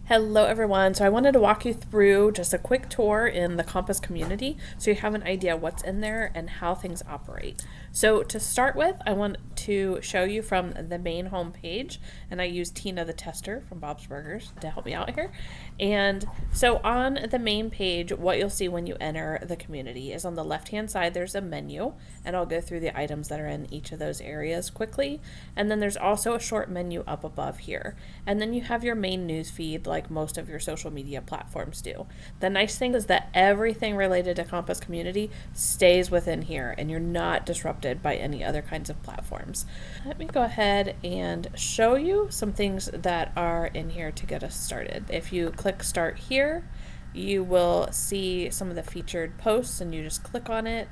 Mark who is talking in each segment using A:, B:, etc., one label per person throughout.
A: Hello everyone. So I wanted to walk you through just a quick tour in the Compass community so you have an idea what's in there and how things operate. So to start with, I want to show you from the main home page, and I use Tina the Tester from Bob's Burgers to help me out here. And so on the main page, what you'll see when you enter the community is on the left-hand side there's a menu, and I'll go through the items that are in each of those areas quickly. And then there's also a short menu up above here. And then you have your main news feed like most of your social media platforms do. The nice thing is that everything related to Compass Community stays within here and you're not disrupted by any other kinds of platforms. Let me go ahead and show you some things that are in here to get us started. If you click start here, you will see some of the featured posts, and you just click on it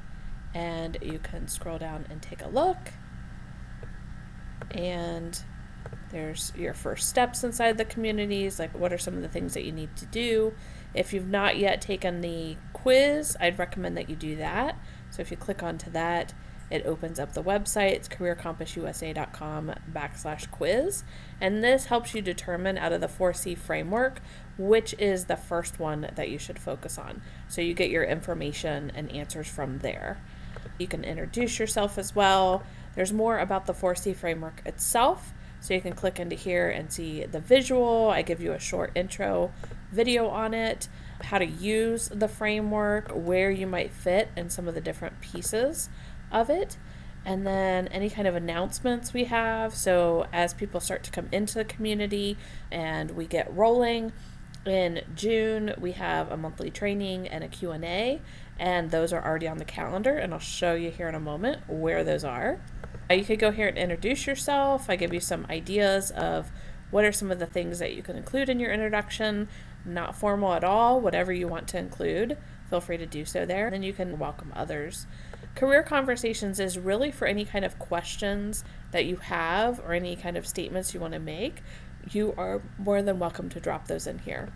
A: and you can scroll down and take a look. And there's your first steps inside the communities, like what are some of the things that you need to do. If you've not yet taken the quiz, I'd recommend that you do that. So if you click onto that, it opens up the website. It's careercompassusa.com/quiz. And this helps you determine out of the 4C framework, which is the first one that you should focus on. So you get your information and answers from there. You can introduce yourself as well. There's more about the 4C framework itself. So you can click into here and see the visual. I give you a short intro video on it, how to use the framework, where you might fit, and some of the different pieces of it. And then any kind of announcements we have. So as people start to come into the community and we get rolling, in June, we have a monthly training and a Q&A, and those are already on the calendar, and I'll show you here in a moment where those are. You could go here and introduce yourself. I give you some ideas of what are some of the things that you can include in your introduction. Not formal at all, whatever you want to include, feel free to do so there. Then you can welcome others. Career Conversations is really for any kind of questions that you have or any kind of statements you want to make. You are more than welcome to drop those in here.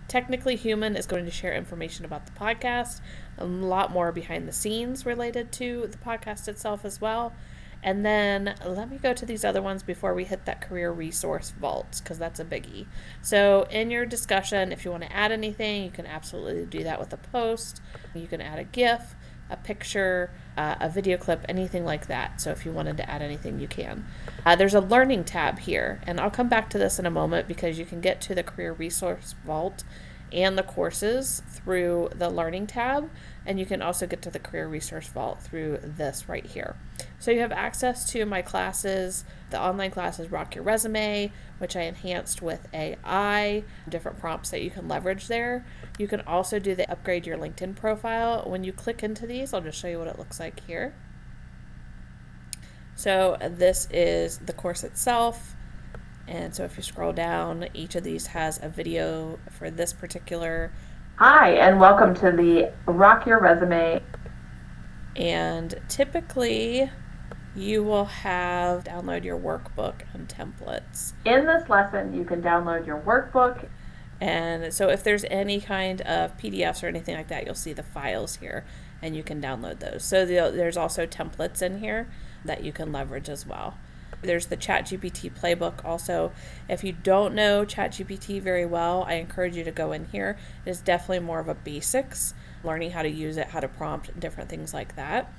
A: Technically Human is going to share information about the podcast, a lot more behind the scenes related to the podcast itself as well. And then let me go to these other ones before we hit that career resource vault, because that's a biggie. So in your discussion, if you want to add anything, you can absolutely do that with a post. You can add a GIF, a picture, a video clip, anything like that. So if you wanted to add anything, you can. There's a learning tab here, and I'll come back to this in a moment because you can get to the career resource vault and the courses through the learning tab, and you can also get to the career resource vault through this right here. So you have access to my classes. The online classes Rock Your Resume, which I enhanced with AI, different prompts that you can leverage there. You can also do the upgrade your LinkedIn profile. When you click into these, I'll just show you what it looks like here. So this is the course itself. And so if you scroll down, each of these has a video for this particular.
B: Hi, and welcome to the Rock Your Resume.
A: And typically you will have download your workbook and templates.
B: In this lesson, you can download your workbook.
A: And so if there's any kind of PDFs or anything like that, you'll see the files here and you can download those. So there's also templates in here that you can leverage as well. There's the ChatGPT Playbook also. If you don't know ChatGPT very well, I encourage you to go in here. It is definitely more of a basics, learning how to use it, how to prompt, different things like that.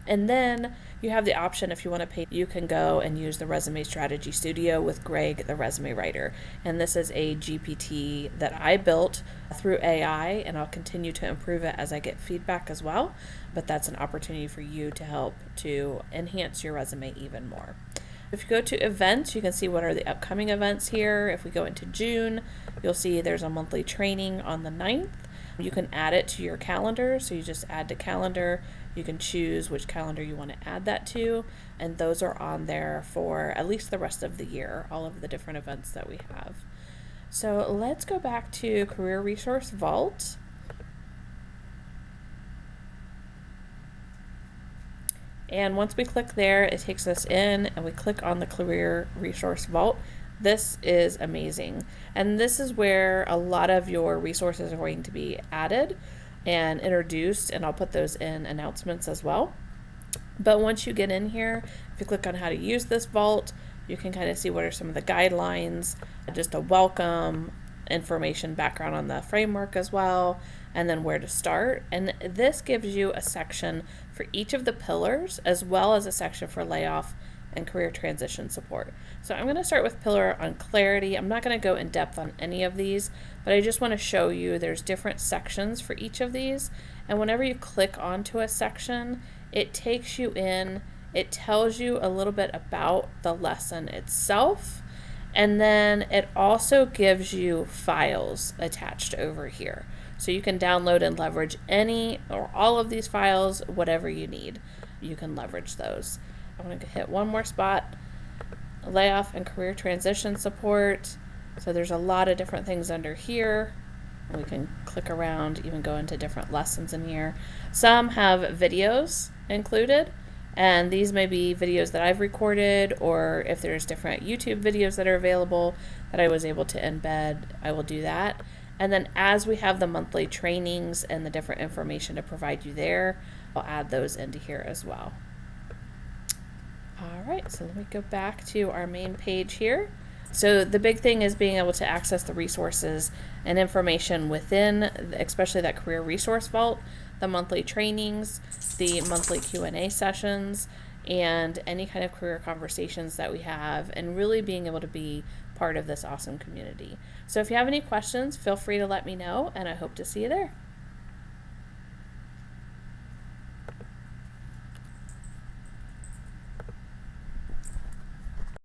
A: And then you have the option, if you want to pay, you can go and use the Resume Strategy Studio with Greg, the resume writer. And this is a GPT that I built through AI, and I'll continue to improve it as I get feedback as well. But that's an opportunity for you to help to enhance your resume even more. If you go to events, you can see what are the upcoming events here. If we go into June, you'll see there's a monthly training on the 9th. You can add it to your calendar. So you just add to calendar. You can choose which calendar you want to add that to. And those are on there for at least the rest of the year, all of the different events that we have. So let's go back to Career Resource Vault. And once we click there, it takes us in and we click on the Career Resource Vault. This is amazing. And this is where a lot of your resources are going to be added and introduced, and I'll put those in announcements as well. But once you get in here, if you click on how to use this vault, you can kind of see what are some of the guidelines, just a welcome, information background on the framework as well, and then where to start. And this gives you a section for each of the pillars, as well as a section for layoff and career transition support. So I'm going to start with pillar on clarity. I'm not going to go in depth on any of these, but I just want to show you there's different sections for each of these. And whenever you click onto a section, it takes you in, it tells you a little bit about the lesson itself, and then it also gives you files attached over here. So you can download and leverage any or all of these files, whatever you need. You can leverage those. I'm going to hit one more spot, layoff and career transition support. So there's a lot of different things under here. We can click around, even go into different lessons in here. Some have videos included, and these may be videos that I've recorded, or if there's different YouTube videos that are available that I was able to embed, I will do that. And then as we have the monthly trainings and the different information to provide you there, I'll add those into here as well. All right, so let me go back to our main page here. So the big thing is being able to access the resources and information within, especially that career resource vault, the monthly trainings, the monthly Q&A sessions, and any kind of career conversations that we have, and really being able to be part of this awesome community. So if you have any questions, feel free to let me know, and I hope to see you there.